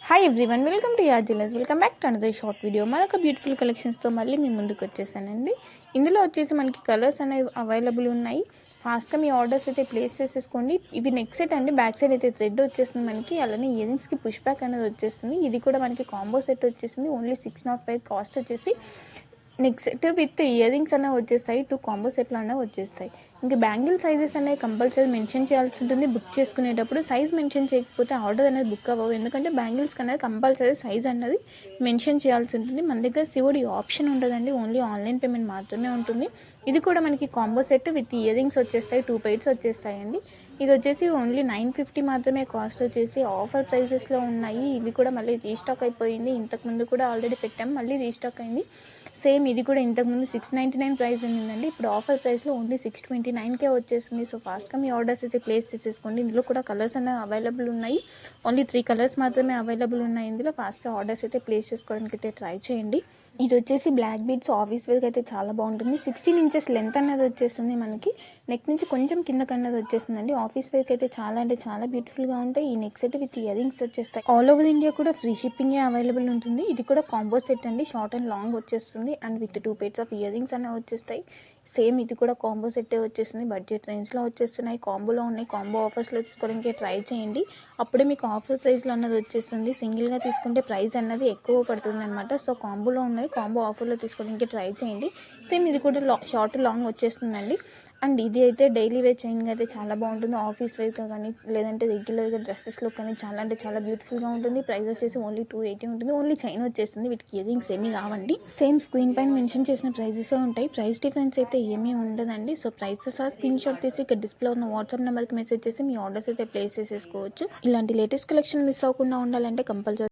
Hi everyone, welcome to యార్ jewellers. Welcome back to another short video. మరొక beautiful కలెక్షన్స్తో మళ్ళీ మీ ముందుకు వచ్చేసానండి. ఇందులో వచ్చేసి మనకి కలర్స్ అనేవి అవైలబుల్ ఉన్నాయి. ఫాస్ట్గా మీ ఆర్డర్స్ అయితే ప్లేస్ చేసేసుకోండి. ఇవి నెక్ సెట్ అండి. బ్యాక్ సైడ్ అయితే థ్రెడ్ వచ్చేస్తుంది మనకి. అలానే ఇయరింగ్స్కి పుష్ బ్యాక్ అనేది వచ్చేస్తుంది. ఇది కూడా మనకి కాంబో సెట్ వచ్చేసింది. ఓన్లీ 605 కాస్ట్ వచ్చేసి. నెక్ సెట్ విత్ ఇయరింగ్స్ అనేవి వచ్చేస్తాయి. 2 కాంబో సెట్లు అనేవి వచ్చేస్తాయి. ఇంకా బ్యాంగిల్ సైజెస్ అనేవి కంపల్సరీ మెన్షన్ చేయాల్సి ఉంటుంది. బుక్ చేసుకునేటప్పుడు సైజ్ మెన్షన్ చేయకపోతే ఆర్డర్ అనేది బుక్ అవ్వవు. ఎందుకంటే బ్యాంగిల్స్కి అనేది కంపల్సరీ సైజ్ అనేది మెన్షన్ చేయాల్సి ఉంటుంది. మన దగ్గర సిఓడి ఆప్షన్ ఉండదండి. ఓన్లీ ఆన్లైన్ పేమెంట్ మాత్రమే ఉంటుంది. ఇది కూడా మనకి కాంబో సెట్ విత్ ఇయరింగ్స్ వచ్చేస్తాయి. 2 పైర్స్ వచ్చేస్తాయండి. ఇది వచ్చేసి ఓన్లీ 950 మాత్రమే కాస్ట్ వచ్చేసి. ఆఫర్ ప్రైజెస్లో ఉన్నాయి. ఇవి కూడా మళ్ళీ రీస్టాక్ అయిపోయింది. ఇంతకుముందు కూడా ఆల్రెడీ పెట్టాం, మళ్ళీ రీస్టాక్ అయింది. సేమ్ ఇది కూడా ఇంతకుముందు 699 ప్రైస్ ఉండిందండి. ఇప్పుడు ఆఫర్ ప్రైస్లో ఓన్లీ 629కే వచ్చేస్తుంది. సో ఫాస్ట్గా మీ ఆర్డర్స్ అయితే ప్లేస్ చేసేసుకోండి. ఇందులో కూడా కలర్స్ అనేవి అవైలబుల్ ఉన్నాయి. ఓన్లీ 3 కలర్స్ మాత్రమే అవైలబుల్ ఉన్నాయి. ఇందులో ఫాస్ట్గా ఆర్డర్స్ అయితే ప్లేస్ చేసుకోవడానికి అయితే ట్రై చేయండి. ఇది వచ్చేసి బ్లాక్ బీడ్స్ ఆఫీస్ వేర్కి అయితే చాలా బాగుంటుంది. 16 ఇంచెస్ లెంత్ అనేది వచ్చేస్తుంది మనకి. నెక్ నుంచి కొంచెం కిందకి అనేది వచ్చేస్తుందండి. ఆఫీస్ వేర్కి అయితే చాలా అంటే చాలా బ్యూటిఫుల్గా ఉంటాయి. ఈ నెక్ సెట్ విత్ ఇయరింగ్స్ వచ్చేస్తాయి. ఆల్ ఓవర్ ఇండియా కూడా ఫ్రీ షిప్పింగే అవైలబుల్ ఉంటుంది. ఇది కూడా కాంబో సెట్ అండి. షార్ట్ అండ్ లాంగ్ వచ్చేస్తుంది and with 2 pairs of earrings అనేవి వచ్చేస్తాయి. సేమ్ ఇది కూడా కాంబో సెట్టే వచ్చేస్తుంది. బడ్జెట్ రేంజ్లో వచ్చేస్తున్నాయి. కాంబోలో ఉన్నాయి. కాంబో ఆఫర్స్లో తీసుకోవడానికి ట్రై చేయండి. అప్పుడే మీకు ఆఫర్ ప్రైస్లో అన్నది వచ్చేస్తుంది. సింగిల్గా తీసుకుంటే ప్రైస్ అన్నది ఎక్కువ పడుతుంది అనమాట. సో కాంబోలో ఉన్నాయి. కాంబో ఆఫర్లో తీసుకోవడానికి ట్రై చేయండి. సేమ్ ఇది కూడా షార్ట్ లాంగ్ వచ్చేస్తుందండి. అండ్ ఇది అయితే డైలీ వేర్ చైన్ అయితే చాలా బాగుంటుంది. ఆఫీస్ వేర్గా కానీ లేదంటే రెగ్యులర్గా డ్రెస్సెస్లో కానీ చాలా అంటే చాలా బ్యూటిఫుల్గా ఉంటుంది. ప్రైస్ వచ్చేసి ఓన్లీ 280 ఉంటుంది. ఓన్లీ చైన్ వచ్చేస్తుంది. వీటికి ఇయరింగ్స్ ఏమీ కావండి. సేమ్ స్క్రీన్ పైన మెన్షన్ చేసిన ప్రైజెస్ ఉంటాయి. ప్రైస్ డిఫరెన్స్ అయితే ఏమీ ఉండదండి. సో ప్రైసెస్ స్క్రీన్ షాట్ తీసి ఇక్కడ డిస్ప్లే ఉన్న వాట్సాప్ నెంబర్కి మెసేజ్ చేసి మీ ఆర్డర్స్ అయితే ప్లేస్ చేసేసుకోవచ్చు. ఇలాంటి లేటెస్ట్ కలెక్షన్ మిస్ అవ్వకుండా ఉండాలంటే కంపల్సరీ